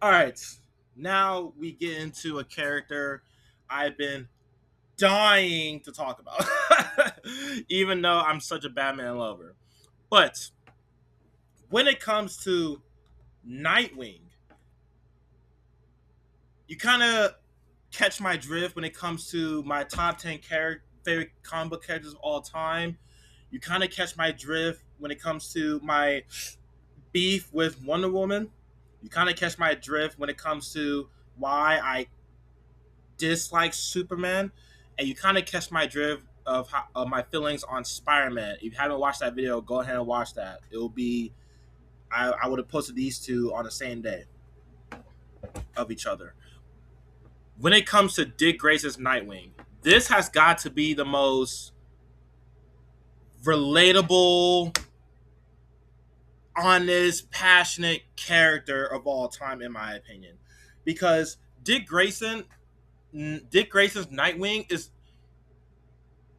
All right, now we get into a character I've been dying to talk about, even though I'm such a Batman lover. But when it comes to Nightwing, you kind of catch my drift when it comes to my top 10 favorite comic book characters of all time. You kind of catch my drift when it comes to my beef with Wonder Woman. You kind of catch my drift when it comes to why I dislike Superman, and you kind of catch my drift of my feelings on Spider-Man. If you haven't watched that video, go ahead and watch that. It will be I would have posted these two on the same day of each other. When it comes to Dick Grayson's Nightwing, this has got to be the most relatable, honest, passionate character of all time, in my opinion, because Dick Grayson's Nightwing is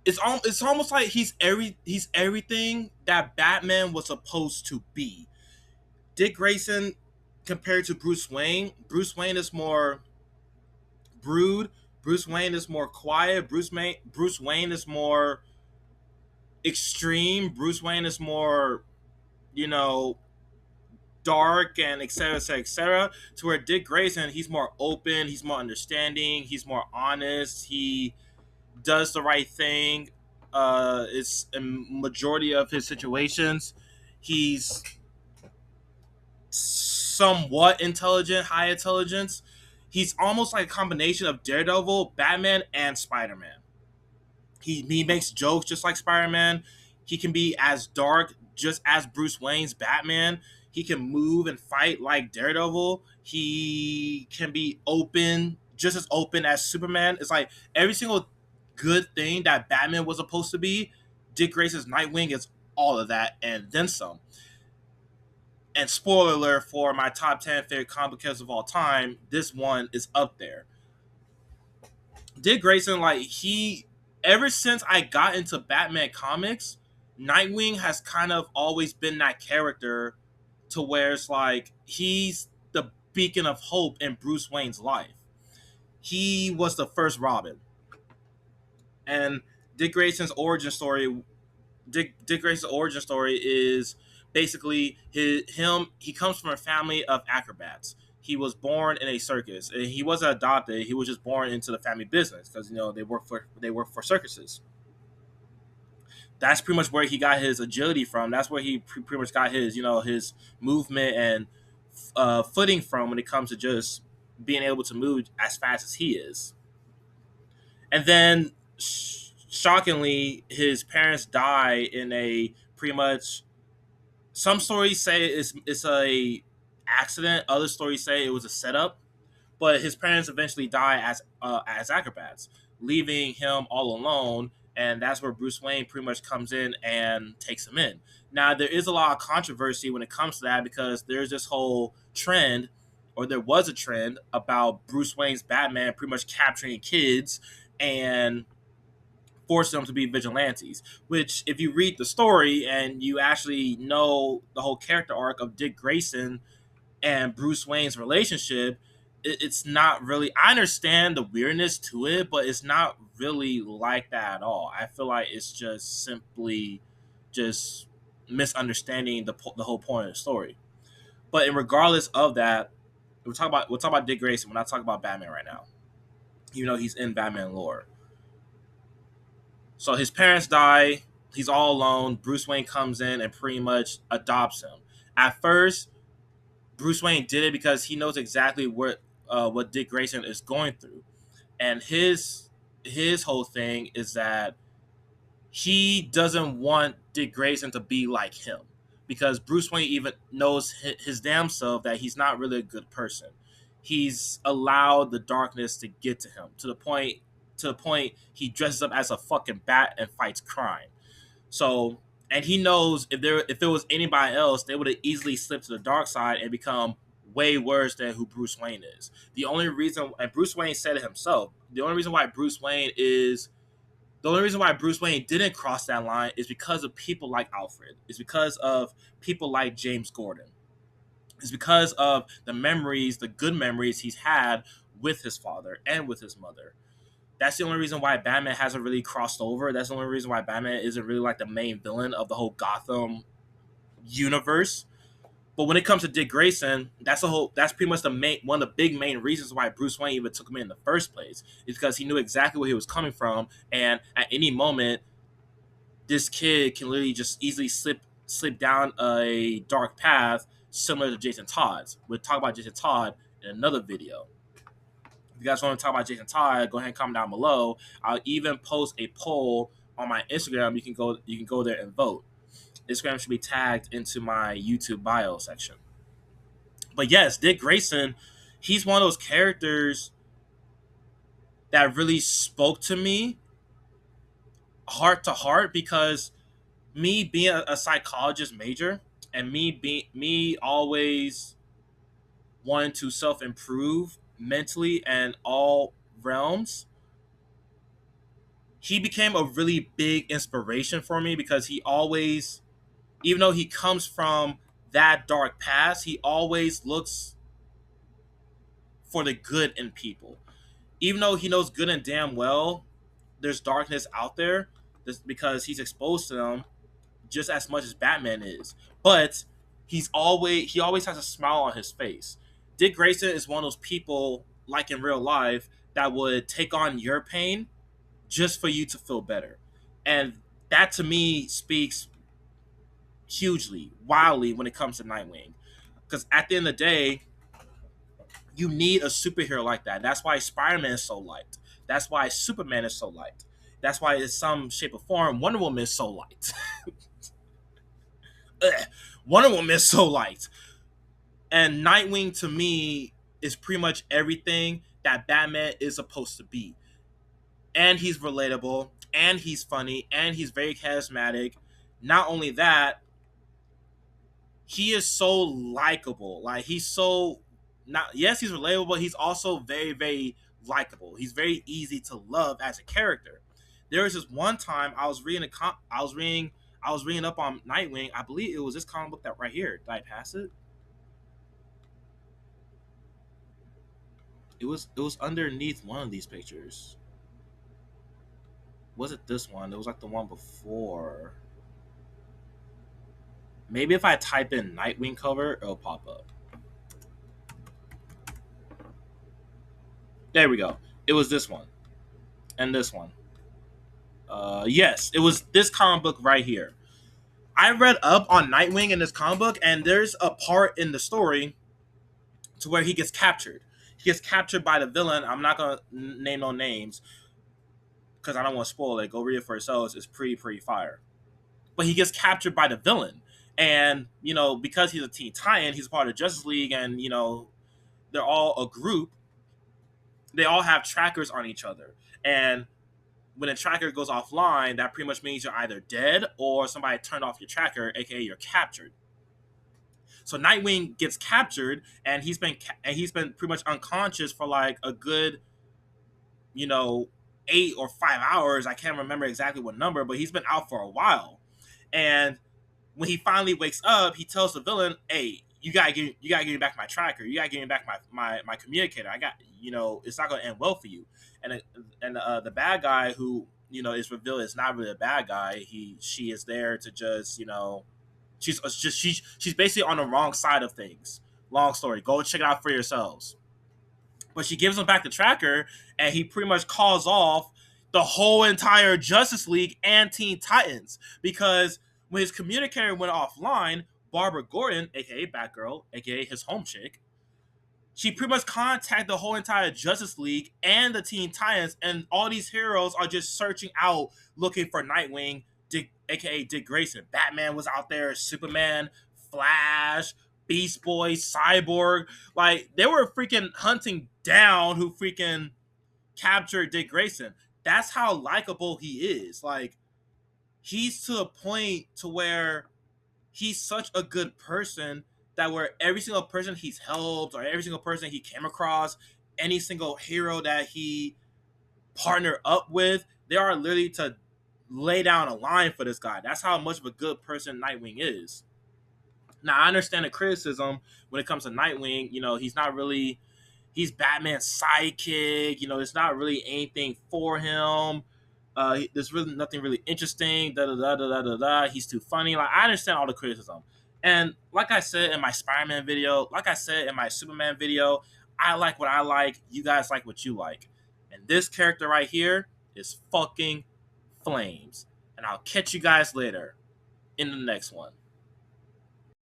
it's almost like he's everything that Batman was supposed to be. Dick Grayson compared to Bruce Wayne is more brood. Bruce Wayne is more quiet. Bruce Wayne is more extreme. Bruce Wayne is more, you know, dark and etc. etc. etc. To where Dick Grayson, he's more open, he's more understanding, he's more honest. He does the right thing. It's a majority of his situations. He's somewhat intelligent, high intelligence. He's almost like a combination of Daredevil, Batman, and Spider Man. He makes jokes just like Spider Man. He can be as dark just as Bruce Wayne's Batman. He can move and fight like Daredevil. He can be open, just as open as Superman. It's like every single good thing that Batman was supposed to be, Dick Grayson's Nightwing is all of that and then some. And spoiler alert for my top 10 favorite comic characters of all time, this one is up there. Dick Grayson, like, ever since I got into Batman comics, Nightwing has kind of always been that character to where it's like he's the beacon of hope in Bruce Wayne's life. He was the first Robin. And Dick Grayson's origin story Dick Grayson's origin story is basically he comes from a family of acrobats. He was born in a circus. And he wasn't adopted. He was just born into the family business because they work for circuses. That's pretty much where he got his agility from. That's where he pretty much got his his movement and footing from when it comes to just being able to move as fast as he is. And then shockingly, his parents die in a pretty much. Some stories say it's a accident. Other stories say it was a setup. But his parents eventually die as acrobats, leaving him all alone. And that's where Bruce Wayne pretty much comes in and takes him in. Now there is a lot of controversy when it comes to that because there's this whole trend, or there was a trend about Bruce Wayne's Batman pretty much capturing kids and force them to be vigilantes. Which, if you read the story and you actually know the whole character arc of Dick Grayson and Bruce Wayne's relationship, it's not really. I understand the weirdness to it, but it's not really like that at all. I feel like it's just simply just misunderstanding the whole point of the story. But in regardless of that, we'll talk about Dick Grayson. We're not talking about Batman right now. Even though he's in Batman lore. So his parents die. He's all alone. Bruce Wayne comes in and pretty much adopts him. At first, Bruce Wayne did it because he knows exactly what Dick Grayson is going through, and his whole thing is that he doesn't want Dick Grayson to be like him because Bruce Wayne even knows his damn self that he's not really a good person. He's allowed the darkness to get to him to the point he dresses up as a fucking bat and fights crime. So, and he knows if it was anybody else, they would have easily slipped to the dark side and become way worse than who Bruce Wayne is. The only reason, and Bruce Wayne said it himself, the only reason why Bruce Wayne didn't cross that line is because of people like Alfred. It's because of people like James Gordon. It's because of the memories, the good memories he's had with his father and with his mother. That's the only reason why Batman hasn't really crossed over. That's the only reason why Batman isn't really like the main villain of the whole Gotham universe. But when it comes to Dick Grayson, that's pretty much the main one of the big main reasons why Bruce Wayne even took him in the first place. Is because he knew exactly where he was coming from, and at any moment, this kid can literally just easily slip down a dark path similar to Jason Todd's. We'll talk about Jason Todd in another video. If you guys want to talk about Jason Todd, go ahead and comment down below. I'll even post a poll on my Instagram. You can go there and vote. Instagram should be tagged into my YouTube bio section. But yes, Dick Grayson, he's one of those characters that really spoke to me heart to heart because me being a psychologist major and me always wanting to self improve mentally and all realms, he became a really big inspiration for me because he always, even though he comes from that dark past, he always looks for the good in people. Even though he knows good and damn well there's darkness out there, because he's exposed to them just as much as Batman is. But he always has a smile on his face. Dick Grayson is one of those people, like in real life, that would take on your pain just for you to feel better. And that to me speaks hugely, wildly when it comes to Nightwing. Because at the end of the day, you need a superhero like that. That's why Spider-Man is so liked. That's why Superman is so liked. That's why in some shape or form Wonder Woman is so liked. Wonder Woman is so liked. And Nightwing to me is pretty much everything that Batman is supposed to be. And he's relatable, and he's funny, and he's very charismatic. Not only that, he is so likable. Like he's so not yes, he's relatable, but he's also very, very likable. He's very easy to love as a character. There was this one time I was reading up on Nightwing. I believe it was this comic book that right here. Did I pass it? It was underneath one of these pictures. Was it this one? It was like the one before. Maybe if I type in Nightwing cover, it'll pop up. There we go. It was this one. And this one. Yes, it was this comic book right here. I read up on Nightwing in this comic book, and there's a part in the story to where he gets captured. He gets captured by the villain. I'm not gonna name no names because I don't want to spoil it. Go read it for yourselves. It's pretty fire. But he gets captured by the villain, and because he's a Teen Titan, he's part of Justice League, and they're all a group. They all have trackers on each other, and when a tracker goes offline, that pretty much means you're either dead or somebody turned off your tracker, aka you're captured. So Nightwing gets captured, and he's been pretty much unconscious for like a good, you know, 8 or 5 hours. I can't remember exactly what number, but he's been out for a while. And when he finally wakes up, he tells the villain, "Hey, you gotta give me back my tracker. You gotta give me back my communicator. It's not gonna end well for you." And the bad guy, who is revealed is not really a bad guy. She is there to just she's basically on the wrong side of things. Long story. Go check it out for yourselves. But she gives him back the tracker, and he pretty much calls off the whole entire Justice League and Teen Titans, because when his communicator went offline, Barbara Gordon, aka Batgirl, aka his home chick, she pretty much contacted the whole entire Justice League and the Teen Titans, and all these heroes are just searching out, looking for Nightwing, aka Dick Grayson. Batman was out there, Superman, Flash, Beast Boy, Cyborg. Like, they were freaking hunting down who freaking captured Dick Grayson. That's how likable he is. Like, he's to a point to where he's such a good person that where every single person he's helped or every single person he came across, any single hero that he partnered up with, they are literally to lay down a line for this guy. That's how much of a good person Nightwing is. Now I understand the criticism when it comes to Nightwing. You know, he's not really he's Batman's sidekick. You know, there's not really anything for him. There's really nothing really interesting. Da da da da da da da. He's too funny. Like I understand all the criticism, and like I said in my Spider-Man video, like I said in my Superman video, I like what I like. You guys like what you like, and this character right here is fucking flames. And I'll catch you guys later in the next one.